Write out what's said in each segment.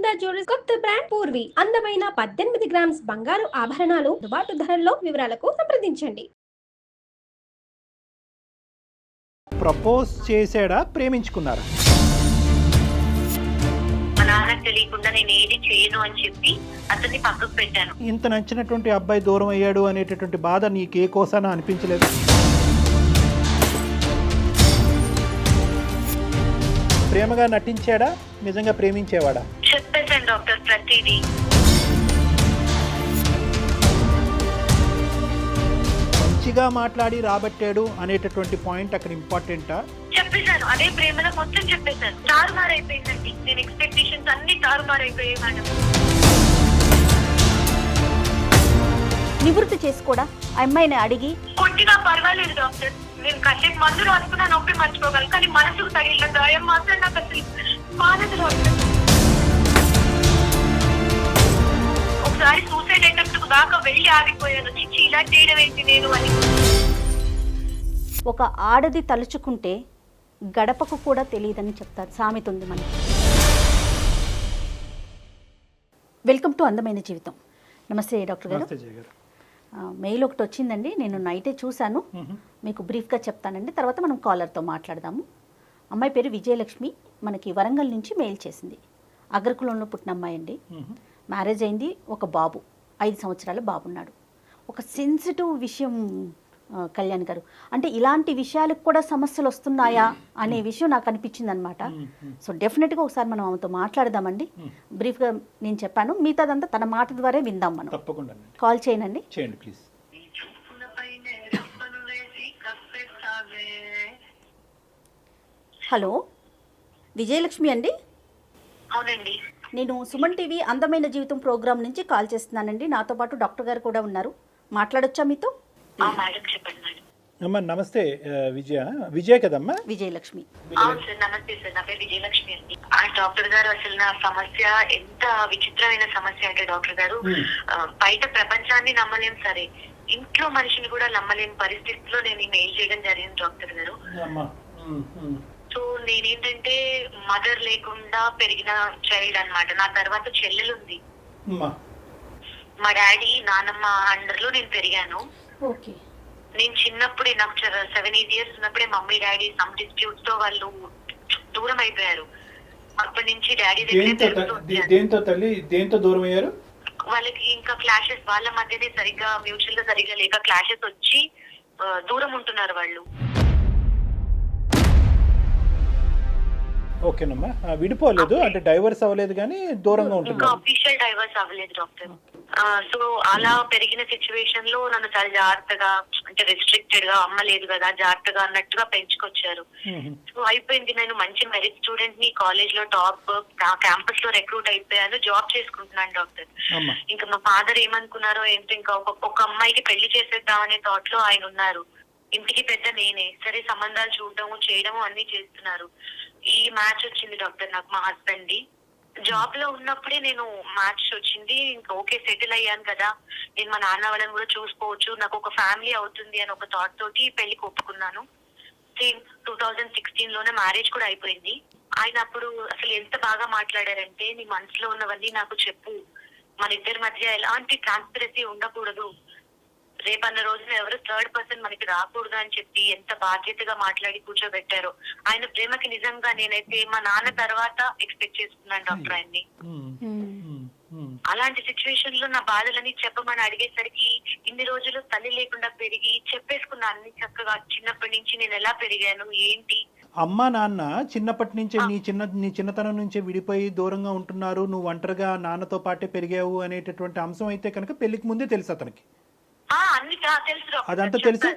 Sharada jewellers కొత్త brand Purvi అందమైన 18 grams బంగారు ఆభరణాలు దుబాటు ధరల్లో. వివరాలకు సంప్రదించండి. ప్రపోజ్ చేసాడా, ప్రేమించుకున్నారా? మా నాన్నకు తెలియకుండా నేను ఏది చేయను అని చెప్పి అతన్ని పక్కకు పెట్టాను. ఇంత నచ్చినటువంటి అబ్బాయి దూరం అయ్యాడు అనేటటువంటి బాధ నీకు ఏ కోసానా అనిపించలేదు? ప్రేమగా నటించాడా, నిజంగా ప్రేమించేవాడా? చెప్పేశాను డాక్టర్ ప్రతిదీ. మంచిగా మాట్లాడి రాబట్టాడు అనేటటువంటి పాయింట్ అక్కడ ఇంపార్టెంటా? చెప్పేశాను, అదే ప్రేమలో మొత్తం చెప్పేశాను. తారుమారైపోయిందండి. నేను ఎక్స్పెక్టేషన్స్ అన్ని తారుమారైపోయాయి మేడం. నివృత్తి చేసుకోడా ఆ అమ్మాయిని అడిగి? కొట్టినా పర్వాలేదు డాక్టర్, నేను కాసేపు మందు రాసుకున్నా నొప్పి మర్చిపోగలను, కానీ మనసుకు తగిలిన గాయం మాత్రం నాకు అసలు మానదు డాక్టర్. ఒకసారి సూసైడ్ అటెంప్ట్ దాకా వెళ్ళి ఆగిపోయాను. చిచ్చి ఇలా చేయడం ఏంటి నేను అని. ఒక ఆడది తలుచుకుంటే గడపకు కూడా తెలియదని చెప్తారు, సామెత ఉంది మనకి. వెల్కమ్ టు అందమైన జీవితం. నమస్తే డాక్టర్ గారు. మెయిల్ ఒకటి వచ్చిందండి, నేను నైటే చూశాను, మీకు బ్రీఫ్గా చెప్తానండి, తర్వాత మనం కాలర్తో మాట్లాడదాము. అమ్మాయి పేరు విజయలక్ష్మి, మనకి వరంగల్ నుంచి మెయిల్ చేసింది. అగ్రకులంలో పుట్టిన అమ్మాయి అండి. మ్యారేజ్ అయింది, ఒక బాబు, 5 సంవత్సరాల బాబున్నాడు. ఒక సెన్సిటివ్ విషయం కళ్యాణ్ గారు, అంటే ఇలాంటి విషయాలకు కూడా సమస్యలు వస్తున్నాయా అనే విషయం నాకు అనిపించింది అనమాట. సో డెఫినెట్గా ఒకసారి మనం ఆమెతో మాట్లాడదామండి. బ్రీఫ్గా నేను చెప్పాను, మిగతాదంతా తన మాట ద్వారా విందాం మనం. తప్పకుండా కాల్ చేయండి ప్లీజ్. హలో, విజయలక్ష్మి అండి? అవునండి. నేను సుమన్ టీవీ అందమైన జీవితం ప్రోగ్రామ్ నుంచి కాల్ చేస్తున్నానండి. నాతో పాటు డాక్టర్ గారు కూడా ఉన్నారు, మాట్లాడొచ్చా మీతో? మేడం చెప్పండి మేడం. అమ్మా నమస్తే. విజయ కదమ్మా? విజయలక్ష్మి. అవును సార్, నమస్తే సార్, నా పేరు విజయలక్ష్మి అండి. ఆ డాక్టర్ గారు, అసలు నా సమస్య ఎంత విచిత్రమైన సమస్య అంటే డాక్టర్ గారు, బయట ప్రపంచాన్ని నమ్మలేం సరే, ఇంట్లో మనిషిని కూడా నమ్మలేని పరిస్థితిలో నేను ఈ మెయిల్ చేయడం జరిగింది డాక్టర్ గారు. సో నేనేంటంటే మదర్ లేకుండా పెరిగిన చైల్డ్ అన్నమాట. నా తర్వాత చెల్లెలుంది. మా డాడీ నానమ్మ అండర్ లో నేను పెరిగాను. నేను చిన్నప్పుడే, నాకు 7-8 years ఉన్నప్పుడే మమ్మీ డాడీ సమ్ డిస్ప్యూట్స్ తో వాళ్ళు దూరం అయిపోయారు. అప్పటి నుంచి డాడీ దేంతో దూరం అయ్యారు? వాళ్ళకి ఇంకా క్లాషెస్, వాళ్ళ మధ్యనే సరిగ్గా మ్యూచువల్ గా సరిగ్గా లేక క్లాషెస్ వచ్చి దూరం ఉంటున్నారు వాళ్ళు. ఓకేనమ్మా, విడిపోలేదు అంటే డైవర్స్ అవ్వలేదు కానీ దూరంగా ఉంటుంది. ఇంకా అఫీషియల్ డైవర్స్ అవ్వలేదు డాక్టర్. సో అలా పెరిగిన సిచ్యువేషన్ లో నన్ను చాలా జాగ్రత్తగా, అంటే రెస్ట్రిక్టెడ్ గా, అమ్మ లేదు కదా జాగ్రత్తగా అన్నట్టుగా పెంచుకొచ్చారు. సో అయిపోయింది, నేను మంచి మెరిట్ స్టూడెంట్ ని, కాలేజ్ లో టాప్, క్యాంపస్ లో రిక్రూట్ అయిపోయాను, జాబ్ చేసుకుంటున్నాను డాక్టర్. ఇంకా మా ఫాదర్ ఏమనుకున్నారో ఏంటో, ఇంకా ఒక అమ్మాయికి పెళ్లి చేసేద్దామనే థాట్ లో ఆయన ఉన్నారు. ఇంటికి పెద్ద నేనే, సరే సంబంధాలు చూడడము చేయడము అన్ని చేస్తున్నారు. ఈ మ్యాచ్ వచ్చింది డాక్టర్ నాకు, మా హస్బెండ్ ది. జాబ్ లో ఉన్నప్పుడే నేను మ్యాచ్ వచ్చింది. ఇంకా ఓకే, సెటిల్ అయ్యాను కదా, నేను మా నాన్న వాళ్ళని కూడా చూసుకోవచ్చు, నాకు ఒక ఫ్యామిలీ అవుతుంది అని ఒక థాట్ తోటి పెళ్లికి ఒప్పుకున్నాను. సేమ్ 2016 లోనే మ్యారేజ్ కూడా అయిపోయింది. ఆయన అప్పుడు అసలు ఎంత బాగా మాట్లాడారంటే, నీ మనసులో ఉన్నవన్నీ నాకు చెప్పు, మన ఇద్దరి మధ్య ఎలాంటి ట్రాన్స్పరెన్సీ ఉండకూడదు, రేపన్న రోజున ఎవరు థర్డ్ పర్సన్ మనకి రాకూడదు అని చెప్పి ఎంత బాధ్యతగా మాట్లాడి కూర్చోబెట్టారో. ఆయన ప్రేమకి నిజంగా నేనైతే మా నాన్న తర్వాత ఎక్స్పెక్ట్ చేసుకున్నాను డాక్టర్ ఆయన్ని. అలాంటి సిచ్యువేషన్ లో నా బాధలని చెప్పమని అడిగేసరికి, ఇన్ని రోజులు తల్లి లేకుండా పెరిగి చెప్పేసుకున్నా అన్ని చక్కగా. చిన్నప్పటి నుంచి నేను ఎలా పెరిగాను ఏంటి, అమ్మ నాన్న చిన్నప్పటి నుంచే నీ చిన్నతనం నుంచే విడిపోయి దూరంగా ఉంటున్నారు, నువ్వు ఒంటరిగా నాన్నతో పాటే పెరిగావు అనేటటువంటి అంశం అయితే కనుక పెళ్లికి ముందే తెలుసు అతనికి. అదంతా తెలుసు.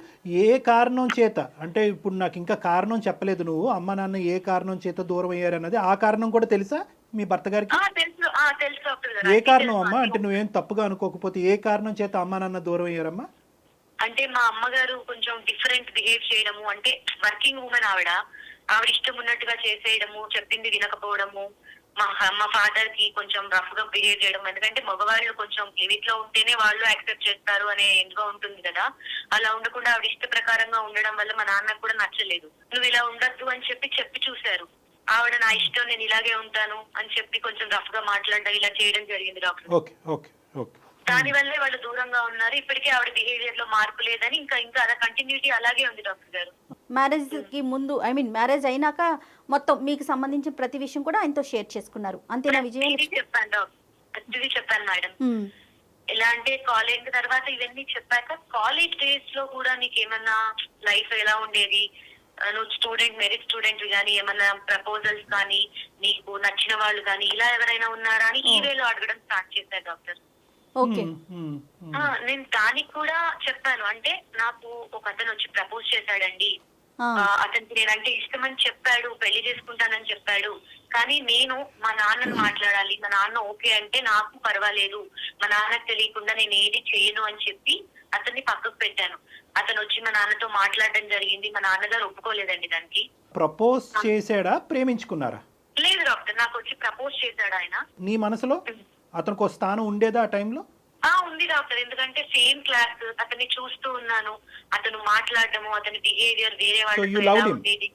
ఏ కారణం చేత అంటే, ఇప్పుడు నాకు ఇంకా కారణం చెప్పలేదు నువ్వు, అమ్మ నాన్న ఏ కారణం చేత దూరం అయ్యారు అన్నది, ఆ కారణం కూడా తెలుసా మీ భర్త గారికి? ఏ కారణం అమ్మా, అంటే నువ్వేం తప్పుగా అనుకోకపోతే ఏ కారణం చేత అమ్మ నాన్న దూరం అయ్యారమ్మా? అంటే మా అమ్మగారు కొంచెం డిఫరెంట్ బిహేవ్ చేయడము, అంటే వర్కింగ్ ఉమెన్ ఆవిడ ఇష్టం ఉన్నట్టుగా చేసేయడము, చెప్పింది వినకపోవడము, మా ఫాదర్ కి కొంచెం రఫ్ గా బిహేవ్ చేయడం. ఎందుకంటే మగవాళ్ళు కొంచెం లిమిట్ లో ఉంటేనే వాళ్ళు యాక్సెప్ట్ చేస్తారు అనే ఎందుగా ఉంటుంది కదా, అలా ఉండకుండా ఆవిడ ఇష్ట ప్రకారంగా ఉండడం వల్ల మా నాన్నకు కూడా నచ్చలేదు. నువ్వు ఇలా ఉండద్దు అని చెప్పి చూశారు. ఆవిడ నా ఇష్టం, నేను ఇలాగే ఉంటాను అని చెప్పి కొంచెం రఫ్ గా మాట్లాడడం ఇలా చేయడం జరిగింది డాక్టర్. Okay okay okay. దాని వల్లే వాళ్ళు దూరంగా ఉన్నారు. ఇప్పటికే ఆవిడ బిహేవియర్ లో మార్పు లేదని ఇంకా అలా కంటిన్యూటీ అలాగే ఉంది డాక్టర్ గారు. మ్యారేజ్ కి ముందు మ్యారేజ్ అయినాక మొత్తం మీకు సంబంధించిన ప్రతి విషయం కూడా ఆయనతో షేర్ చేసుకున్నారు అంతేనా విజయలక్ష్మి? చెప్పాను డాక్టర్, చెప్పాను మేడం. ఎలా అంటే కాలేజ్ తర్వాత ఇవన్నీ చెప్పాక కాలేజ్ డేస్ లో కూడా నీకేమన్నా లైఫ్ ఎలా ఉండేది, నువ్వు స్టూడెంట్ మెరిట్ స్టూడెంట్ కానీ ఏమన్నా ప్రపోజల్స్ కానీ నీకు నచ్చిన వాళ్ళు కానీ ఇలా ఎవరైనా ఉన్నారా అని ఈ వేలో అడగడం స్టార్ట్ చేశారు డాక్టర్. ఓకే. నేను దానికి కూడా చెప్పాను. అంటే నాకు ఒక అతను వచ్చి ప్రపోజ్ చేశాడండి, అతనికి నేనంటే ఇష్టమని చెప్పాడు, పెళ్లి చేసుకుంటానని చెప్పాడు. కానీ నేను మా నాన్నని మాట్లాడాలి, మా నాన్న ఓకే అంటే నాకు పర్వాలేదు, మా నాన్నకు తెలియకుండా నేను ఏది చేయను అని చెప్పి అతన్ని పక్కకు పెట్టాను. అతను వచ్చి మా నాన్నతో మాట్లాడడం జరిగింది. మా నాన్నగారు ఒప్పుకోలేదండి దానికి. ప్రపోజ్ చేశాడా, ప్రేమించుకున్నారా? లేదు డాక్టర్, నాకు వచ్చి ప్రపోజ్ చేశాడు ఆయన. నీ మనసులో అతనికి ఒక స్థానం ఉండేదా ఆ టైంలో? ఉంది డాక్టర్, ఎందుకంటే సేమ్ క్లాస్, అతన్ని చూస్తూ ఉన్నాను, అతను మాట్లాడటము, అతని బిహేవియర్ వేరే వాళ్ళతో ఉండేది.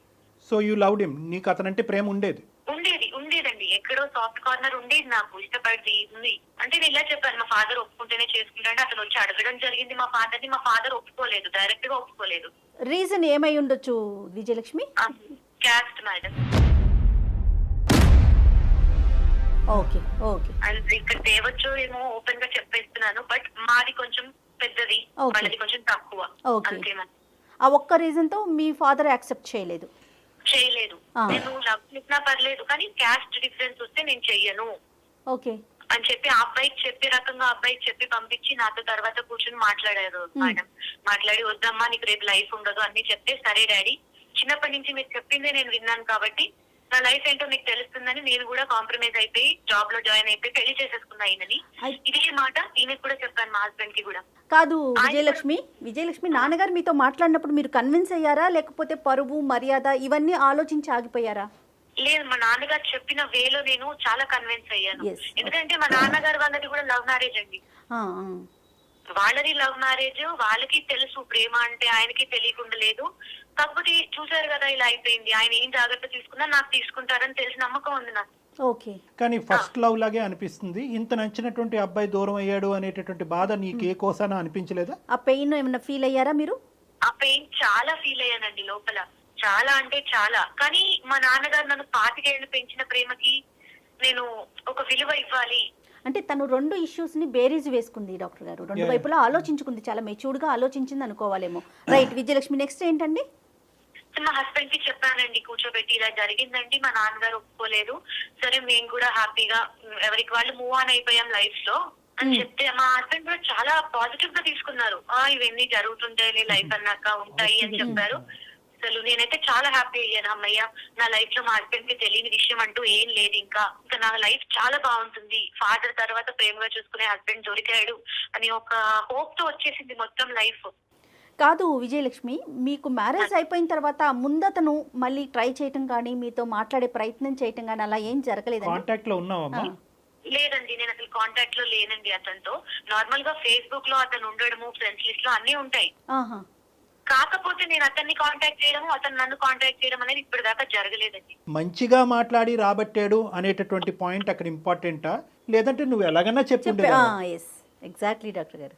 So you loved him. నీకు అతనంటే ప్రేమ ఉండేదండి. ఎక్కడో సాఫ్ట్ కార్నర్ ఉండేది, నాకు ఇష్టపడి ఉంది. అంటే నేను ఇలా చెప్పాను, మా ఫాదర్ ఒప్పుకుంటేనే చేసుకుంటాను. అతను వచ్చి అడగడం జరిగింది మా ఫాదర్ ని. మా ఫాదర్ ఒప్పుకోలేదు, డైరెక్ట్ గా ఒప్పుకోలేదు. రీజన్ ఏమై ఉండొచ్చు Vijayalakshmi? Caste madam. Okay okay. ఇక్కడ తేవచ్చు ఏమో ఓపెన్ గా చెప్పేస్తున్నాను, బట్ మాది కొంచెం పెద్దది, వాళ్ళది కొంచెం తక్కువ. ఆ ఒక్క రీజన్ తో మీ ఫాదర్ యాక్సెప్ట్ చేయలేదు? నేను లవ్ చేసినా పర్లేదు కానీ క్యాస్ట్ డిఫరెన్స్ వస్తే నేను చెయ్యను ఓకే అని చెప్పి ఆ అబ్బాయికి చెప్పే రకంగా అబ్బాయికి చెప్పి పంపించి నాతో తర్వాత కూర్చొని మాట్లాడారు మేడం. మాట్లాడి వద్దమ్మా నీకు రేపు లైఫ్ ఉండదు అన్ని చెప్తే, సరే డాడీ చిన్నప్పటి నుంచి మీరు చెప్పిందే నేను విన్నాను కాబట్టి నా లైఫ్ ఏంటో మీకు తెలుస్తుందని నేను కూడా కాంప్రమైజ్ అయిపోయి జాబ్ లో జాయిన్ అయిపోయి పెళ్లి చేసేసుకున్నా ఈయనని. ఇదే మాట ఈయనకి కూడా చెప్పాను, మా హస్బెండ్ కి కూడా. కాదు విజయలక్ష్మి నాన్నగారు మీతో మాట్లాడినప్పుడు మీరు కన్విన్స్ అయ్యారా, లేకపోతే పరువు మర్యాద ఇవన్నీ ఆలోచించి ఆగిపోయారా? లేదు, మా నాన్నగారు చెప్పిన వేలో నేను చాలా కన్విన్స్ అయ్యాను. ఎందుకంటే మా నాన్నగారు వాళ్ళది కూడా లవ్ మ్యారేజ్ అండి. వాళ్ళది లవ్ మ్యారేజ్, వాళ్ళకి తెలుసు ప్రేమ అంటే, ఆయనకి తెలియకుండా లేదు. కాకపోతే చూసారు కదా ఇలా అయిపోయింది. ఆయన ఏం జాగ్రత్త తీసుకున్నా నాకు తీసుకుంటారని తెలిసి నమ్మకం ఉంది నాకు. ఓకే. కానీ ఫస్ట్ లవ్ లాగే అనిపిస్తుంది. ఇంత నచ్చినటువంటి అబ్బాయి దూరం అయ్యాడు అనేటటువంటి బాధ నీకే కోసానా అనిపించలేదా? ఆ పెయిన్ ఏమైనా ఫీల్ అయ్యారా మీరు? ఆ పెయిన్ చాలా ఫీల్ అయ్యానండి లోపల, చాలా అంటే చాలా. కానీ మా నాన్నగారు నన్ను 25 ఏళ్ళు పెంచిన ప్రేమకి నేను ఒక విలువ ఇవ్వాలి. అంటే తను 2 ఇష్యూస్ ని బేరీజ్ వేసుకుంది డాక్టర్ గారు, 2 వైపులా ఆలోచించుకుంది, చాలా మెచ్యూర్డ్ గా ఆలోచించింది అనుకోవాలేమో. రైట్ విజయలక్ష్మి, నెక్స్ట్ ఏంటండి? మా హస్బెండ్ కి చెప్పానండి, కూర్చోబెట్టి ఇలా జరిగిందండి, మా నాన్నగారు ఒప్పుకోలేదు, సరే మేము కూడా హ్యాపీగా ఎవరికి వాళ్ళు మూవ్ ఆన్ అయిపోయాం లైఫ్ లో అని చెప్తే మా హస్బెండ్ కూడా చాలా పాజిటివ్ గా తీసుకున్నారు. ఇవన్నీ జరుగుతుంటాయి లైఫ్ అన్నాక ఉంటాయి అని చెప్పారు. అసలు నేనైతే చాలా హ్యాపీ అయ్యాను, అమ్మయ్య నా లైఫ్ లో మా హస్బెండ్ కి తెలియని విషయం అంటూ ఏం లేదు, ఇంకా నా లైఫ్ చాలా బాగుంటుంది, ఫాదర్ తర్వాత ప్రేమగా చూసుకునే హస్బెండ్ దొరికాడు అని ఒక హోప్ తో వచ్చేసింది మొత్తం లైఫ్. కాదు విజయలక్ష్మి, మీకు మ్యారేజ్ అయిపోయిన తర్వాత ముందతను మళ్ళీ ట్రై చేయటం కానీ మీతో మాట్లాడే ప్రయత్నం చేయటం కానీ అలా ఏం జరగలేదు? కాంటాక్ట్ లో ఉన్నావా? లేదండి, నేను అసలు కాంటాక్ట్ లో లేనండి అతనితో. నార్మల్ గా ఫేస్బుక్ లో అతను ఉండడము, ఫ్రెండ్స్ లిస్ట్ లో అన్ని ఉంటాయి. కాకపోతే నేను అతన్ని కాంటాక్ట్ చేయడము, అతను నన్ను కాంటాక్ట్ చేయడం అనేది ఇప్పటిదాకా జరగలేదండి. మంచిగా మాట్లాడి రాబట్టాడు అనేటటువంటి పాయింట్ అక్కడ ఇంపార్టెంటా, లేదంటే నువ్వు ఎలాగన్నా చెప్తుండే? ఎగ్జాక్ట్లీ డాక్టర్ గారు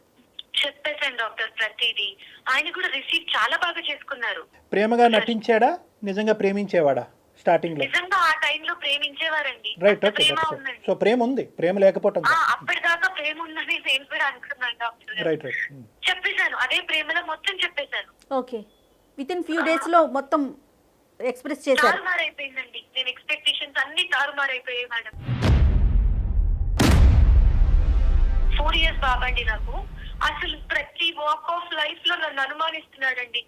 చెప్పేశాను డాక్టర్ ప్రతిదీ. ఆయన కూడా రిసీవ్ చాలా బాగా చేసుకున్నారు. ప్రేమగా నటించాడా, నిజంగా ప్రేమించేవాడా? స్టార్టింగ్ లో నిజంగా ఆ టైంలో ప్రేమించేవారండి. Right, okay. సో ప్రేమ ఉంది, ప్రేమ లేకపోవటం అప్పటిదాకా ప్రేమ ఉందని నేను కూడా అనుకున్నాను డాక్టర్. Right right. చెప్పేశాను, అదే ప్రేమలో మొత్తం చెప్పేశాను. Okay, with in few days లో మొత్తం ఎక్స్ప్రెస్ చేశారు. తారుమారైపోయిందండి, నేను ఎక్స్పెక్టేషన్స్ అన్ని తారుమారైపోయాయి మేడం. 4 years బాబండి నాకు. అసలు ప్రతి వాక్ ఆఫ్ లైఫ్ లో నన్ను అనుమానిస్తున్నాడండి,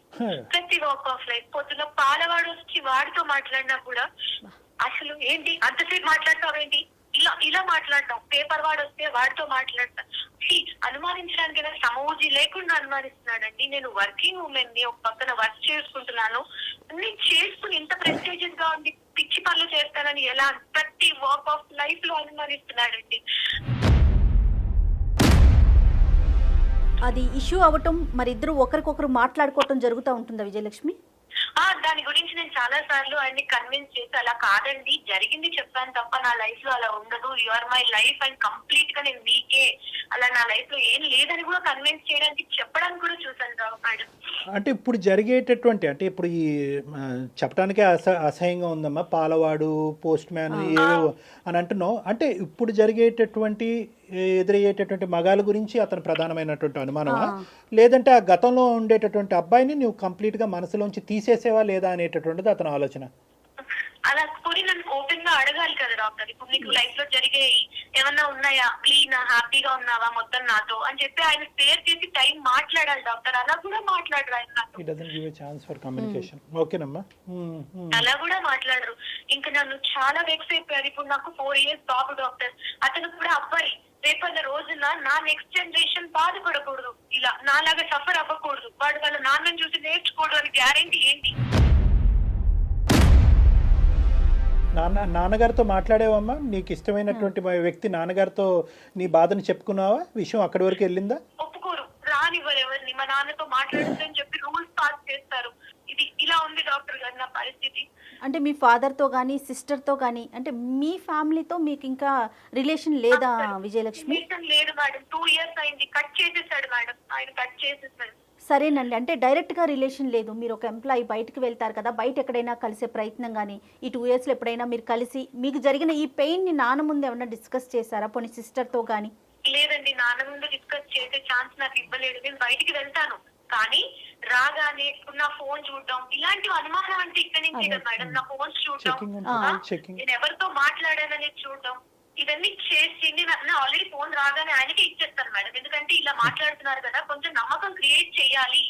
ప్రతి వాక్ ఆఫ్ లైఫ్. పొద్దున పాలవాడు వచ్చి వాడితో మాట్లాడినా కూడా అసలు ఏంటి అంతసేపు మాట్లాడతావేంటి, ఇలా మాట్లాడతాం. పేపర్ వాడు వస్తే వాడితో మాట్లాడతాం. అనుమానించడానికి సమూజీ లేకుండా అనుమానిస్తున్నాడండి. నేను వర్కింగ్ ఉమెన్ ని, ఒక పక్కన వర్క్ చేసుకుంటున్నాను, అన్ని చేసుకుని ఇంత ప్రెస్టీజియస్ గా ఉంది, పిచ్చి పనులు చేస్తానని ఎలా ప్రతి వాక్ ఆఫ్ లైఫ్ లో అనుమానిస్తున్నాడండి. అది ఇష్యూ అవ్వటం, మరి ఇద్దరు ఒకరికొకరు మాట్లాడుకోవటం జరుగుతూ ఉంటుందా విజయలక్ష్మి? దాని గురించి నేను చాలా సార్లు ఆయన్ని కన్విన్స్ చేసి అలా కాదండి జరిగింది చెప్పాను తప్ప నా లైఫ్ లో అలా ఉండదు, you are my life and complete గా నేను మీకే, అలా నా లైఫ్ లో ఏం లేదని కూడా కన్విన్స్ చేయడానికి చెప్పడానికి కూడా చూసాను మేడం. అంటే ఇప్పుడు జరిగేటటువంటి అంటే ఇప్పుడు ఈ చెప్పడానికే అసహ్యంగా ఉందమ్మా, పాలవాడు, పోస్ట్ మ్యాన్ ఏవేవో అని అంటున్నావు. అంటే ఇప్పుడు జరిగేటటువంటి ఎదురయ్యేటటువంటి మగాళ్ళ గురించి అతను ప్రధానమైనటువంటి అనుమానమా, లేదంటే ఆ గతంలో ఉండేటటువంటి అబ్బాయిని నువ్వు కంప్లీట్ గా మనసులోంచి తీసేసేవా లేదా అనేటటువంటిది అతని ఆలోచన? అలా పోనీ నన్ను ఓపెన్ గా అడగాలి కదా డాక్టర్, ఇప్పుడు నీకు లైఫ్ లో జరిగే ఏమన్నా ఉన్నాయా, క్లీన్ హ్యాపీగా ఉన్నావా మొత్తం నాతో అని చెప్పి ఆయన స్పేర్ చేసి టైం మాట్లాడాలి డాక్టర్. అలా కూడా మాట్లాడరు ఆయన నాతో. అలా కూడా మాట్లాడరు. ఇంకా నన్ను చాలా వెక్స్ అయిపోయారు. ఇప్పుడు నాకు 4 years బాబు డాక్టర్, అతను కూడా అబ్బాయి. రేపన్న రోజున నా నెక్స్ట్ జనరేషన్ బాధపడకూడదు, ఇలా నాలాగా సఫర్ అవ్వకూడదు, వాడు వాళ్ళ నాన్నని చూసి నేర్చుకోడు అని గ్యారెంటీ ఏంటి? నాన్నగారితో మాట్లాడేవమ్మా? నీకు ఇష్టమైనటువంటి వ్యక్తి నాన్నగారితో నీ బాధను చెప్పుకున్నావా? విషయం అక్కడి వరకు వెళ్ళిందా? ఒప్పుకోరు, రానివ్వరు ఎవరిని. మా నాన్నతో మాట్లాడొద్దని చెప్పి రూల్స్ పాస్ చేస్తారు. ఇది ఇలా ఉంది డాక్టర్ గారు నా పరిస్థితి. అంటే మీ ఫాదర్తో కానీ సిస్టర్తో కానీ అంటే మీ ఫ్యామిలీతో మీకు ఇంకా రిలేషన్ లేదా విజయలక్ష్మి? లేదు మేడం, 2 years అయింది. కట్ చేసేసాడు మేడం, ఆయన కట్ చేసేసాడు. సరేనండి, అంటే డైరెక్ట్గా రిలేషన్ లేదు. మీరు ఒక ఎంప్లాయీ బయటకు వెళ్తారు కదా, బయట ఎక్కడైనా కలిసే ప్రయత్నం కానీ ఈ 2 yearsలో ఎప్పుడైనా మీరు కలిసి మీకు జరిగిన ఈ పెయిన్ని నాన్న ముందు ఏమన్నా డిస్కస్ చేశారా, పోనీ సిస్టర్తో కానీ? లేదండి, నాన్న ముందు డిస్కస్ చేసే ఛాన్స్ నాకు ఇవ్వలేదు. నేను బయటికి వెళ్తాను కానీ రాగానే నా ఫోన్ చూడడం, ఇలాంటివి అనుమానం అంటే ఇక్కడి నుంచే కదా మేడం. నా ఫోన్ చూడడం, నేను ఎవరితో మాట్లాడాననేది చూడడం, ఇవన్నీ చేసి నేను ఆల్రెడీ ఫోన్ రాగానే ఆయనకే ఇచ్చేస్తాను మేడం. ఎందుకంటే ఇలా మాట్లాడుతున్నారు కదా, కొంచెం నమ్మకం క్రియేట్ చేయాలి.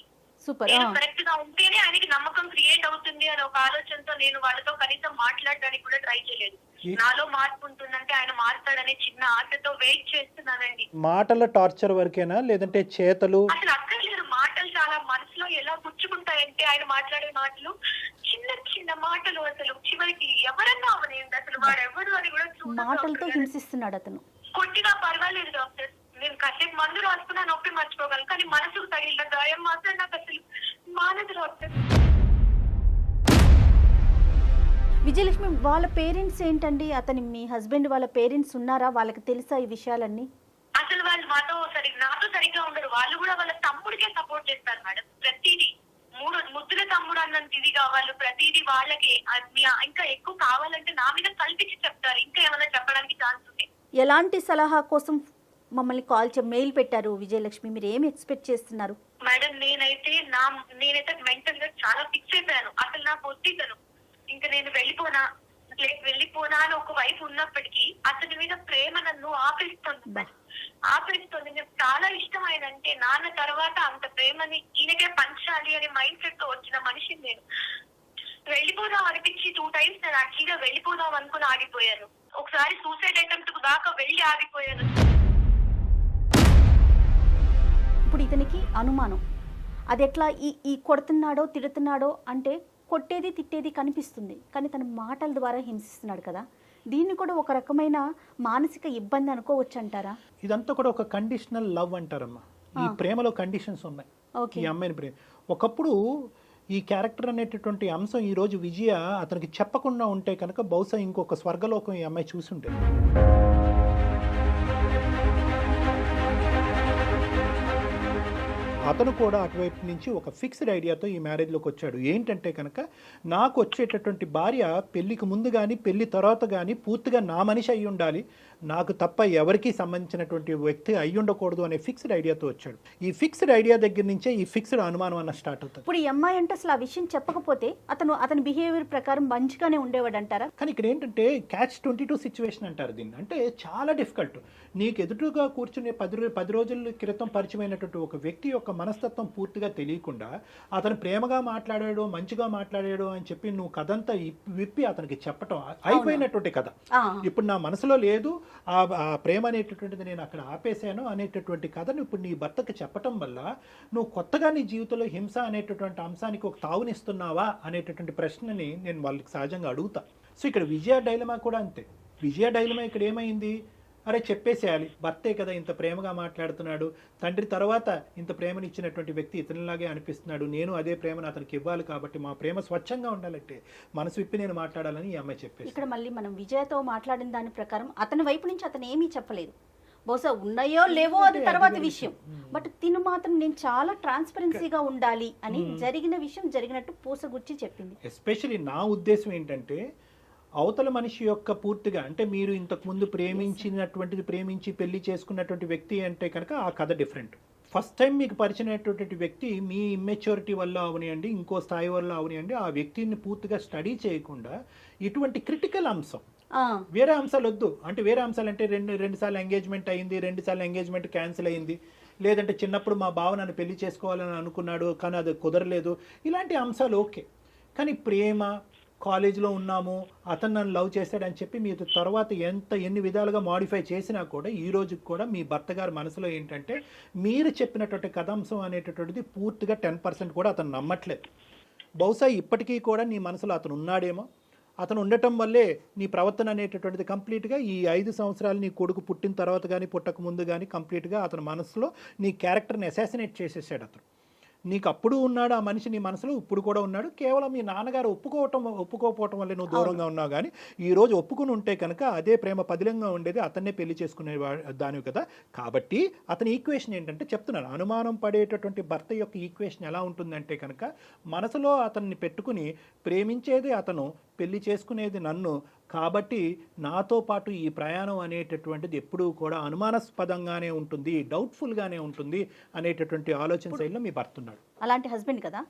కరెక్ట్ గా ఉంటేనే ఆయనకి నమ్మకం క్రియేట్ అవుతుంది అనే ఒక ఆలోచనతో నేను వాళ్ళతో కనీసం మాట్లాడడానికి కూడా ట్రై చేయలేదు. నాలో మార్పు ఉంటుందంటే ఆయన మారుతాడనే చిన్న ఆశతో వెయిట్ చేస్తున్నానండి. మాటల టార్చర్ వరకేనా లేదంటే చేతలు? అసలు అక్కర్లేదు, మాటలు చాలా మనసులో ఎలా గుచ్చుకుంటాయంటే ఆయన మాట్లాడే మాటలు చిన్న చిన్న మాటలు. అసలు చివరికి ఎవరన్నా అవనేది అసలు వాడెవడు అని కూడా మాటలతో హింసిస్తున్నాడు అతను. కొట్టినా పర్వాలేదు డాక్టర్, నేను కాసేపు మందు రాసుకున్నా నొప్పి మర్చిపోగలను, కానీ మనసుకు తగిలిన గాయం మాత్రం నాకు అసలు మానదు డాక్టర్. విజయలక్ష్మి వాళ్ళ పేరెంట్స్ ఏంటండి? అతని మీ హస్బెండ్ వాళ్ళ పేరెంట్స్ ఉన్నారా? వాళ్ళకి తెలుసా ఈ విషయాలన్నీ? అసలు వాళ్ళు నాతో సరిగ్గా ఉండరు. వాళ్ళు కూడా వాళ్ళ తమ్ముడికే సపోర్ట్ చేస్తారు మేడం. ప్రతిదీ ముద్దుల తమ్ముడు అన్నంత ఇదిగా వాళ్ళు ప్రతిదీ వాళ్ళకి ఇంకా ఎక్కువ కావాలంటే నా మీద కల్పించి చెప్తారు. ఇంకా ఏమైనా చెప్పడానికి ఛాన్స్ ఉంది. ఎలాంటి సలహా కోసం మమ్మల్ని మెయిల్ పెట్టారు విజయలక్ష్మి? మీరు ఏమి ఎక్స్పెక్ట్ చేస్తున్నారు? మేడం నేనైతే మెంటల్ గా చాలా ఫిక్స్ అయిపోయాను. అసలు నాకు వద్దితను, ఇంకా నేను వెళ్ళిపోనా అని ఒక వైపు ఉన్నప్పటికీ అతని మీద ప్రేమ నన్ను ఆపేస్తుంది. నాకు చాలా ఇష్టం ఆయన అంటే. నాన్న తర్వాత అంత ప్రేమని ఈయనకే పంచాలి అనే మైండ్ సెట్ తో వచ్చిన మనిషిని నేను. వెళ్ళిపోదాం అనిపించి 2 times నేను యాక్చువల్గా వెళ్ళిపోదాం అనుకుని ఆగిపోయాను. ఒకసారి సూసైడ్ అటెంప్ట్ దాకా వెళ్ళి ఆగిపోయాను. ఇప్పుడు ఇతనికి అనుమానం, అది ఎట్లా ఈ కొడుతున్నాడో తిడుతున్నాడో అంటే కొట్టేది తిట్టేది కనిపిస్తుంది, కానీ తన మాటల ద్వారా హింసిస్తున్నాడు కదా, దీన్ని కూడా ఒక రకమైన మానసిక ఇబ్బంది అనుకోవచ్చు అంటారా? ఇదంతా కూడా ఒక కండిషనల్ లవ్ అంటారమ్మా. ఈ ప్రేమలో కండిషన్స్ ఉన్నాయి. ఈ అమ్మాయిని ప్రేమ ఒకప్పుడు ఈ క్యారెక్టర్ అనేటటువంటి అంశం ఈ రోజు విజయ అతనికి చెప్పకుండా ఉంటే కనుక బహుశా ఇంకొక స్వర్గలోకం ఈ అమ్మాయి చూసి ఉంటుంది. అతను కూడా అటువైపు నుంచి ఒక ఫిక్స్డ్ ఐడియాతో ఈ మ్యారేజ్లోకి వచ్చాడు. ఏంటంటే కనుక నాకు వచ్చేటటువంటి భార్య పెళ్లికి ముందు కానీ పెళ్లి తర్వాత కానీ పూర్తిగా నా మనిషి అయి ఉండాలి, నాకు తప్ప ఎవరికీ సంబంధించినటువంటి వ్యక్తి అయి ఉండకూడదు అనే ఫిక్స్డ్ ఐడియాతో వచ్చాడు. ఈ ఫిక్స్డ్ ఐడియా దగ్గర నుంచే ఈ ఫిక్స్డ్ అనుమానం అన్న స్టార్ట్ అవుతుంది. ఇప్పుడు ఈ అమ్మాయి అంటే అసలు ఆ విషయం చెప్పకపోతే అతని బిహేవియర్ ప్రకారం మంచిగానే ఉండేవాడు అంటారా? కానీ ఇక్కడ ఏంటంటే catch-22 సిచ్యువేషన్ అంటారు దీన్ని. అంటే చాలా డిఫికల్ట్. నీకు ఎదురుగా కూర్చునే 10 రోజుల క్రితం పరిచయమైనటువంటి ఒక వ్యక్తి యొక్క మనస్తత్వం పూర్తిగా తెలియకుండా అతను ప్రేమగా మాట్లాడాడు, మంచిగా మాట్లాడాడు అని చెప్పి నువ్వు కథంతా విప్పి అతనికి చెప్పటం అయిపోయినటువంటి కథ. ఇప్పుడు నా మనసులో లేదు, ఆ ప్రేమ అనేటటువంటిది నేను అక్కడ ఆపేశాను అనేటటువంటి కథను ఇప్పుడు నీ భర్తకి చెప్పటం వల్ల నువ్వు కొత్తగా నీ జీవితంలో హింస అనేటటువంటి అంశానికి ఒక తావునిస్తున్నావా అనేటటువంటి ప్రశ్నని నేను వాళ్ళకి సహజంగా అడుగుతా. సో ఇక్కడ విజయ డైలమా కూడా అంతే. విజయ డైలమా ఇక్కడ ఏమైంది, అరే చెప్పేసేయాలి, భర్తే కదా ఇంత ప్రేమగా మాట్లాడుతున్నాడు, తండ్రి తర్వాత ఇంత ప్రేమనిచ్చినటువంటి వ్యక్తి ఇతనిలాగే అనిపిస్తున్నాడు, నేను అదే ప్రేమను అతనికి ఇవ్వాలి, కాబట్టి మా ప్రేమ స్వచ్ఛంగా ఉండాలంటే మనసు విప్పి నేను మాట్లాడాలని ఈ అమ్మాయి చెప్పేసి. ఇక్కడ మళ్ళీ మనం విజయతో మాట్లాడిన దాని ప్రకారం అతని వైపు నుంచి అతను ఏమీ చెప్పలేదు, బహుశా ఉన్నాయో లేవో అది తర్వాత విషయం, బట్ తిను మాత్రం నేను చాలా ట్రాన్స్పరెన్సీగా ఉండాలి అని జరిగిన విషయం జరిగినట్టు పూసగుచ్చి చెప్పింది. ఎస్పెషలీ నా ఉద్దేశం ఏంటంటే అవతల మనిషి యొక్క పూర్తిగా అంటే మీరు ఇంతకుముందు ప్రేమించి పెళ్లి చేసుకున్నటువంటి వ్యక్తి అంటే కనుక ఆ కథ డిఫరెంట్. ఫస్ట్ టైం మీకు పరిచయమైనటువంటి వ్యక్తి మీ ఇమ్మెచ్యూరిటీ వల్ల అవనియండి, ఇంకో స్థాయి వల్ల అవనియండి, ఆ వ్యక్తిని పూర్తిగా స్టడీ చేయకుండా ఇటువంటి క్రిటికల్ అంశం వేరే అంశాలు వద్దు. అంటే వేరే అంశాలు అంటే రెండు సార్లు ఎంగేజ్మెంట్ అయింది, 2 సార్లు ఎంగేజ్మెంట్ క్యాన్సిల్ అయింది, లేదంటే చిన్నప్పుడు మా బావ నన్ను పెళ్లి చేసుకోవాలని అనుకున్నాడు కానీ అది కుదరలేదు, ఇలాంటి అంశాలు ఓకే. కానీ ప్రేమ, కాలేజీలో ఉన్నాము, అతను నన్ను లవ్ చేశాడని చెప్పి మీరు తర్వాత ఎన్ని విధాలుగా మాడిఫై చేసినా కూడా ఈ రోజుకి కూడా మీ భర్త గారి మనసులో ఏంటంటే మీరు చెప్పినటువంటి కథాంశం అనేటటువంటిది పూర్తిగా 10% కూడా అతను నమ్మట్లేదు. బహుశా ఇప్పటికీ కూడా నీ మనసులో అతను ఉన్నాడేమో, అతను ఉండటం వల్లే నీ ప్రవర్తన అనేటటువంటిది కంప్లీట్గా ఈ 5 సంవత్సరాలు నీ కొడుకు పుట్టిన తర్వాత కానీ పుట్టక ముందు కానీ కంప్లీట్గా అతని మనసులో నీ క్యారెక్టర్ని అసాసినేట్ చేసేసాడు అతను. నీకు అప్పుడు ఉన్నాడు ఆ మనిషి నీ మనసులో, ఇప్పుడు కూడా ఉన్నాడు. కేవలం మీ నాన్నగారు ఒప్పుకోకపోవటం వల్లే నువ్వు దూరంగా ఉన్నావు. కానీ ఈ రోజు ఒప్పుకుని ఉంటే కనుక అదే ప్రేమ పదిలంగా ఉండేది, అతన్నే పెళ్లి చేసుకునే దానివి కదా. కాబట్టి అతని ఈక్వేషన్ ఏంటంటే చెప్తున్నాను, అనుమానం పడేటటువంటి భర్త యొక్క ఈక్వేషన్ ఎలా ఉంటుందంటే కనుక మనసులో అతన్ని పెట్టుకుని ప్రేమించేది అతను, పెళ్లి చేసుకునేది నన్ను, కాబట్టి నాతో పాటు ఈ ప్రయాణం అనేటటువంటిది ఎప్పుడూ కూడా అనుమానాస్పదంగానే ఉంటుంది, డౌట్ఫుల్గానే ఉంటుంది అనేటటువంటి ఆలోచన శైలిలో మీ భర్త ఉన్నాడు. అలాంటి హస్బెండ్ కదా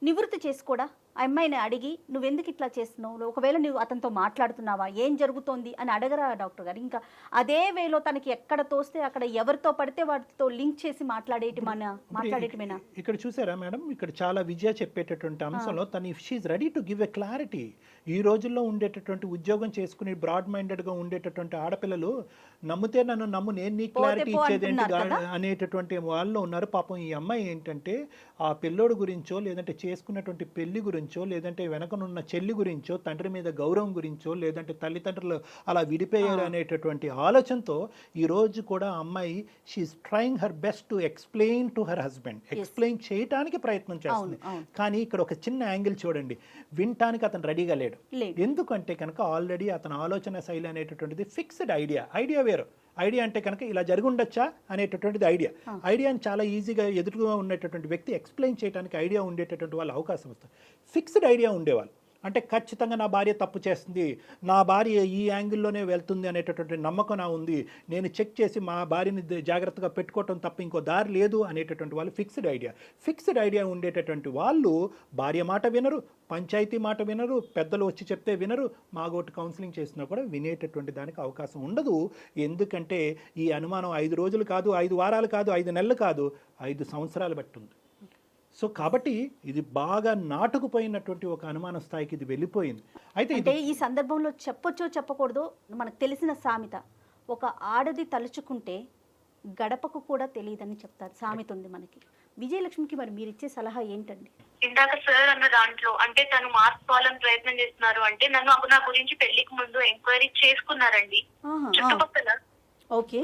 నివృత్తి చేసుకోడా ఆ అమ్మాయిని అడిగి నువ్వెందుకు ఇట్లా చేస్తున్నావు, ఒకవేళ నువ్వు అతనితో మాట్లాడుతున్నావా, ఏం జరుగుతోంది అని అడగరా డాక్టర్ గారు? ఇంకా అదే వేలో తనకి ఎక్కడ తోస్తే అక్కడ ఎవరితో పడితే వాటితో లింక్ చేసి మాట్లాడేటమేనా? ఇక్కడ చూసారా మేడం, ఇక్కడ చాలా విజయ చెప్పేటటువంటి అంశంలో తను she's ready to give a clarity. ఈ రోజుల్లో ఉండేటటువంటి ఉద్యోగం చేసుకుని బ్రాడ్ మైండెడ్గా ఉండేటటువంటి ఆడపిల్లలు నమ్మితే నన్ను నమ్ము, నేను నీ క్లారిటీ ఇచ్చేదేంటి అనేటటువంటి వాళ్ళు ఉన్నారు. పాపం ఈ అమ్మాయి ఏంటంటే ఆ పిల్లోడు గురించో, లేదంటే చేసుకున్నటువంటి పెళ్లి గురించో, లేదంటే వెనకనున్న చెల్లి గురించో, తండ్రి మీద గౌరవం గురించో, లేదంటే తల్లిదండ్రులు అలా విడిపోయారు అనేటటువంటి ఆలోచనతో ఈ రోజు కూడా అమ్మాయి she's trying her best to explain to her husband, explain చేయడానికి ప్రయత్నం చేస్తుంది. కానీ ఇక్కడ ఒక చిన్న యాంగిల్ చూడండి, వినటానికి అతను రెడీగా లేడు. ఎందుకంటే కనుక ఆల్రెడీ అతని ఆలోచన శైలి అనేటటువంటిది ఫిక్స్డ్ ఐడియా వేరు. ఐడియా అంటే కనుక ఇలా జరిగి ఉండొచ్చా అనేటటువంటిది ఐడియాని చాలా ఈజీగా ఎదురుగా ఉండేటటువంటి వ్యక్తి ఎక్స్ప్లెయిన్ చేయడానికి ఐడియా ఉండేటటువంటి వాళ్ళు అవకాశం వస్తుంది. ఫిక్స్డ్ ఐడియా ఉండేవాళ్ళు అంటే ఖచ్చితంగా నా భార్య తప్పు చేస్తుంది, నా భార్య ఈ యాంగిల్లోనే వెళ్తుంది అనేటటువంటి నమ్మకం నా ఉంది, నేను చెక్ చేసి మా భార్యని జాగ్రత్తగా పెట్టుకోవటం తప్ప ఇంకో దారి లేదు అనేటటువంటి వాళ్ళు ఫిక్స్డ్ ఐడియా ఉండేటటువంటి వాళ్ళు భార్య మాట వినరు, పంచాయతీ మాట వినరు, పెద్దలు వచ్చి చెప్తే వినరు, మాగోటి కౌన్సిలింగ్ చేసినా కూడా వినేటటువంటి దానికి అవకాశం ఉండదు. ఎందుకంటే ఈ అనుమానం 5 రోజులు కాదు, 5 వారాలు కాదు, 5 నెలలు కాదు, 5 సంవత్సరాలు పట్టుంది. సో కాబట్టి ఇది బాగా నాటుకుపోయినటువంటి ఒక అనుమాన స్థాయికి ఇది వెళ్ళిపోయింది. అయితే ఈ సందర్భంలో చెప్పొచ్చో చెప్పకూడదో మనకు తెలిసిన సామెత, ఒక ఆడది తలుచుకుంటే గడపకు కూడా తెలియదని చెప్తారు, సామెత ఉంది మనకి. విజయలక్ష్మికి మరి మీరు ఇచ్చే సలహా ఏంటండి? ఇందాక సార్ అన్న దాంట్లో అంటే తను మార్చుకోవాలని ప్రయత్నం చేస్తున్నారు అంటే నా గురించి పెళ్లికి ముందు ఎంక్వైరీ చేసుకున్నారండి చుట్టుపక్కల.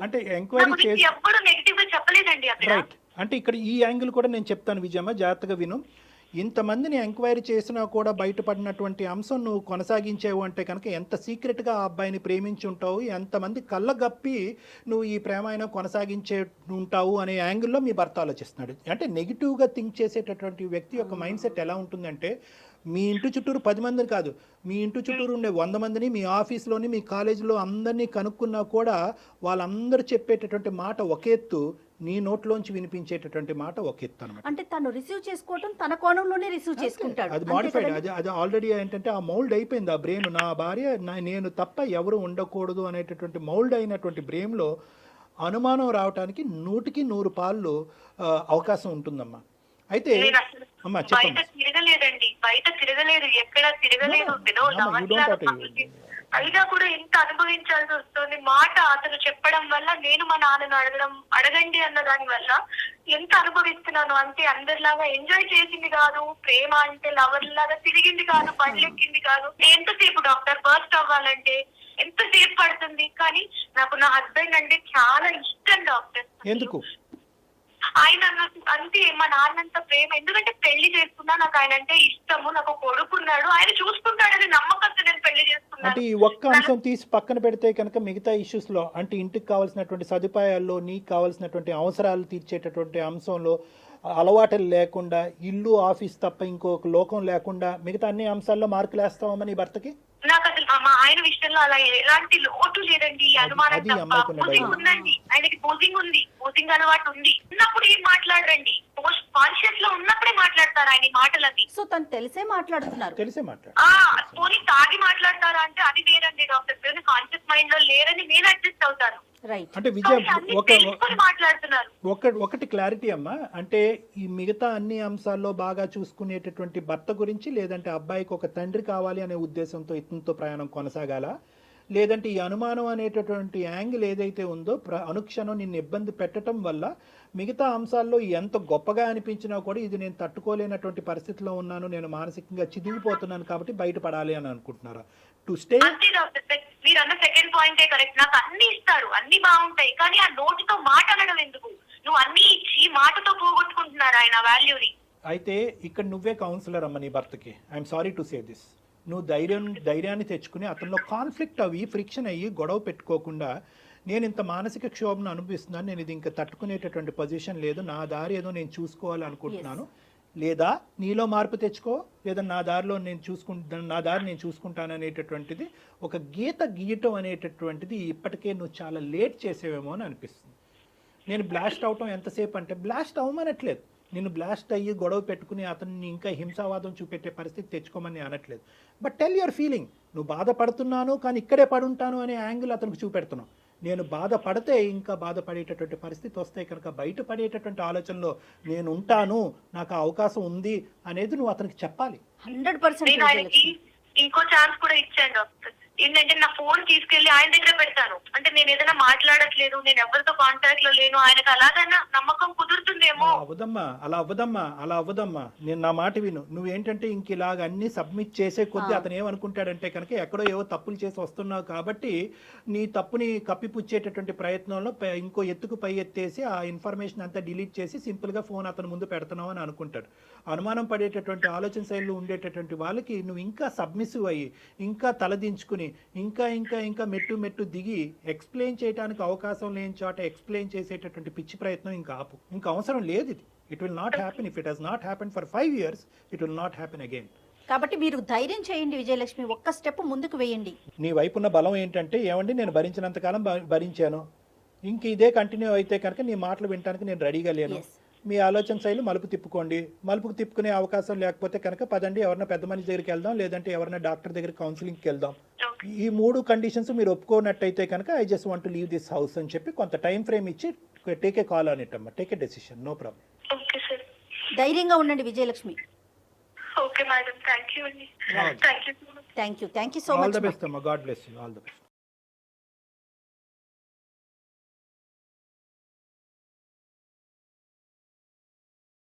అంటే ఎంక్వైరీ ఎప్పుడు నెగిటివ్ గా చెప్పలేదండి అక్కడ. అంటే ఇక్కడ ఈ యాంగిల్ కూడా నేను చెప్తాను విజయమ్మ, జాగ్రత్తగా విను. ఇంతమందిని ఎంక్వైరీ చేసినా కూడా బయటపడినటువంటి అంశం నువ్వు కొనసాగించేవు అంటే కనుక ఎంత సీక్రెట్గా ఆ అబ్బాయిని ప్రేమించి ఉంటావు, ఎంతమంది కళ్ళగప్పి నువ్వు ఈ ప్రేమ కొనసాగించే ఉంటావు అనే యాంగిల్లో మీ భర్త ఆలోచిస్తున్నాడు. అంటే నెగిటివ్గా థింక్ చేసేటటువంటి వ్యక్తి యొక్క మైండ్ సెట్ ఎలా ఉంటుందంటే, మీ ఇంటి చుట్టూరు 10 మందిని కాదు, మీ ఇంటి చుట్టూరు ఉండే 100 మందిని, మీ ఆఫీస్లోని, మీ కాలేజీలో అందరినీ కనుక్కున్నా కూడా వాళ్ళందరూ చెప్పేటటువంటి మాట ఒక ఎత్తు, నీ నోట్లోంచి వినిపించేటటువంటి మాట ఒక ఎత్తు అనమాట. అంటే తను రిసీవ్ చేసుకోవడం తన కోణంలోనే రిసీవ్ చేసుకుంటాడు. అది మాడిఫైడ్, అది ఆల్రెడీ ఏంటంటే ఆ మౌల్డ్ అయిపోయింది ఆ బ్రెయిన్. నా భార్య నేను తప్ప ఎవరు ఉండకూడదు అనేటటువంటి మౌల్డ్ అయినటువంటి బ్రెయిన్లో అనుమానం రావడానికి 100కి 100 పాళ్ళు అవకాశం ఉంటుందమ్మా. అయితే అమ్మా బయట తిరగలేదు, ఎక్కడ తిరగలేదు, అయినా కూడా ఎంత అనుభవించాల్సి వస్తుంది. మాట అతను చెప్పడం వల్ల నేను మా నాన్నను అడగండి అన్న దాని వల్ల ఎంత అనుభవిస్తున్నాను అంటే అందరిలాగా ఎంజాయ్ చేసింది కాదు, ప్రేమ అంటే లవర్ లాగా తిరిగింది కాదు, బండ్లెక్కింది కాదు. ఎంతసేపు డాక్టర్ బర్స్ట్ అవ్వాలంటే ఎంతసేపు పడుతుంది? కానీ నాకు నా హస్బెండ్ అంటే చాలా ఇష్టం డాక్టర్. ఎందుకు? ఆయన అంతే మా నాన్నంత ప్రేమ. ఎందుకంటే పెళ్లి చేసుకున్నా నాకు ఆయన అంటే ఇష్టము, నాకు కొడుకున్నాడు, ఆయన చూసుకుంటాడని నమ్మకంతో నేను పెళ్లి చేసుకున్నాను. అంటే ఈ ఒక్క అంశం తీసి పక్కన పెడితే కనుక మిగతా ఇష్యూస్ లో, అంటే ఇంటికి కావాల్సినటువంటి సదుపాయాల్లో, నీకు కావాల్సినటువంటి అవసరాలు తీర్చేటటువంటి అంశంలో అలవాటులు లేకుండా, ఇల్లు ఆఫీస్ తప్ప ఇంకొక లోకం లేకుండా మిగతా అన్ని అంశాల్లో మార్కులు వేస్తావా నీ భర్తకి? నాకు అసలు మా ఆయన విషయంలో అలా ఎలాంటి లోటు లేదండి. అనుమానం తప్ప. బూజింగ్ ఉందండి, ఆయనకి బూజింగ్ ఉంది, బూజింగ్ అలవాటు ఉంది. ఉన్నప్పుడు ఏం మాట్లాడరండి, పోస్ట్ కాన్షియస్ లో ఉన్నప్పుడే మాట్లాడతారు ఆయన మాటలన్నీ. సో తను తెలిసే మాట్లాడుతున్నారు. తెలిసే మాట్లాడు. పోనీ తాగి మాట్లాడతారా అంటే అది వేరండి డాక్టర్. కాన్షియస్ మైండ్ లో లేరని నేను అడ్జస్ట్ అవుతాను. అంటే విజయ్ మాట్లాడుతున్నారు. ఒకటి క్లారిటీ అమ్మా, అంటే ఈ మిగతా అన్ని అంశాల్లో బాగా చూసుకునేటటువంటి భర్త గురించి, లేదంటే అబ్బాయికి ఒక తండ్రి కావాలి అనే ఉద్దేశంతో ఇతనితో ప్రయాణం కొనసాగాల, లేదంటే ఈ అనుమానం అనేటటువంటి యాంగిల్ ఏదైతే ఉందో అనుక్షణం నిన్ను ఇబ్బంది పెట్టడం వల్ల మిగతా అంశాల్లో ఎంత గొప్పగా అనిపించినా కూడా ఇది నేను తట్టుకోలేనటువంటి పరిస్థితిలో ఉన్నాను, నేను మానసికంగా చిదిగిపోతున్నాను కాబట్టి బయటపడాలి అని అనుకుంటున్నారా? To stay. మీరు అన్న సెకండ్ పాయింటే కరెక్ట్. నాకు అన్ని ఇస్తారు, అన్ని బాగుంటాయి, కానీ ఆ నోటితో మాట అనడం ఎందుకు? నువ్వు అన్ని ఇచ్చి మాటతో పోగొట్టుకుంటున్నారు ఆయన వాల్యూని. అయితే ఇక్కడ నువ్వే కౌన్సిలర్ అమ్మ నీ భర్తకి. I'm sorry to say this. నువ్వు ధైర్యాన్ని తెచ్చుకుని అతనిలో కాన్ఫ్లిక్ట్ అవి ఫ్రిక్షన్ అయ్యి గొడవ పెట్టుకోకుండా, నేను ఇంత మానసిక క్షోభను అనుభవిస్తున్నాను, నేను ఇది ఇంకా తట్టుకునేటటువంటి పొజిషన్ లేదు, నా దారి ఏదో నేను చూసుకోవాలి అనుకుంటున్నాను, లేదా నీలో మార్పు తెచ్చుకో, లేదా నా దారి నేను చూసుకుంటాను అనేటటువంటిది ఒక గీత గీయటం అనేటటువంటిది ఇప్పటికే నువ్వు చాలా లేట్ చేసేవేమో అని అనిపిస్తుంది. నేను బ్లాస్ట్ అవటం ఎంతసేపు అంటే, బ్లాస్ట్ అవ్వమనట్లేదు, నేను బ్లాస్ట్ అయ్యి గొడవ పెట్టుకుని అతన్ని ఇంకా హింసావాదం చూపెట్టే పరిస్థితి తెచ్చుకోమని అనట్లేదు. But tell your feeling. నువ్వు బాధపడుతున్నాను కానీ ఇక్కడే పడుంటాను అనే యాంగిల్ అతనికి చూపెడుతున్నావు. నేను బాధపడితే ఇంకా బాధపడేటటువంటి పరిస్థితి వస్తే కనుక బయటపడేటటువంటి ఆలోచనలో నేను ఉంటాను, నాకు ఆ అవకాశం ఉంది అనేది నువ్వు అతనికి చెప్పాలి. 100% ఇంకో ఛాన్స్ కూడా ఇచ్చాను డాక్టర్. ఏంటంటే నా ఫోన్ తీసుకెళ్లి ఆయన దగ్గర పెడతాను. అంటే నేను ఏదైనా మాట్లాడట్లేదు, నేను ఎవరితో కాంటాక్ట్ లో లేను, ఆయనకు అలాగైనా నమ్మకం కుదురుతుందేమో. అలా అవ్వదమ్మా. నేను నా మాట విను. నువ్వేంటంటే ఇంక ఇలాగ అన్ని సబ్మిట్ చేసే కొద్దీ అతను ఏమనుకుంటాడంటే కనుక ఎక్కడో ఏవో తప్పులు చేసి వస్తున్నావు కాబట్టి నీ తప్పుని కప్పిపుచ్చేటటువంటి ప్రయత్నంలో ఇంకో ఎత్తుకు పై ఎత్తేసి ఆ ఇన్ఫర్మేషన్ అంతా డిలీట్ చేసి సింపుల్ గా ఫోన్ అతని ముందు పెడుతున్నావు అని అనుకుంటాడు. అనుమానం పడేటటువంటి ఆలోచన శైలిలో ఉండేటటువంటి వాళ్ళకి నువ్వు ఇంకా సబ్మిసివ్ అయ్యి, ఇంకా తలదించుకుని, ఇంకా మెట్టు దిగి ఎక్స్ప్లెయిన్ చేయడానికి అవకాశం లేని చోట ఎక్స్ప్లెయిన్ చేసేటటువంటి పిచ్చి ప్రయత్నం ఇంకా ఆపు. ఇంకా అవసరం లేదు ఇది. It will not happen. If it has not happen for 5 years, it will not happen again. కాబట్టి మీరు ధైర్యం చేయండి విజయలక్ష్మి, ఒక్క స్టెప్ ముందుకు వేయండి. నీ వైపు ఉన్న బలం ఏంటంటే, ఏమండి నేను భరించినంతకాలం భరించాను, ఇంక ఇదే కంటిన్యూ అయితే కనుక నీ మాటలు వినడానికి నేను రెడీగా లేను. మీ ఆలోచన శైలి మలుపు తిప్పుకోండి. మలుపుకు తిప్పుకునే అవకాశం లేకపోతే కనుక పదండి, ఎవరైనా పెద్ద మనిషి దగ్గరికి వెళ్దాం, లేదంటే ఎవరైనా డాక్టర్ దగ్గర కౌన్సిలింగ్కి వెళ్దాం. ఈ 3 కండిషన్స్ మీరు ఒప్పుకోనట్టయితే కనుక I just want to leave this house అని చెప్పి కొంత టైం ఫ్రేమ్ ఇచ్చి take a call on it అమ్మా, take a decision, no problem. Okay sir. ధైర్యంగా ఉండండి Vijayalakshmi. Okay madam, thank you అండి. Thank you so much. Thank you so much. All the best అమ్మా, god bless you, all the best.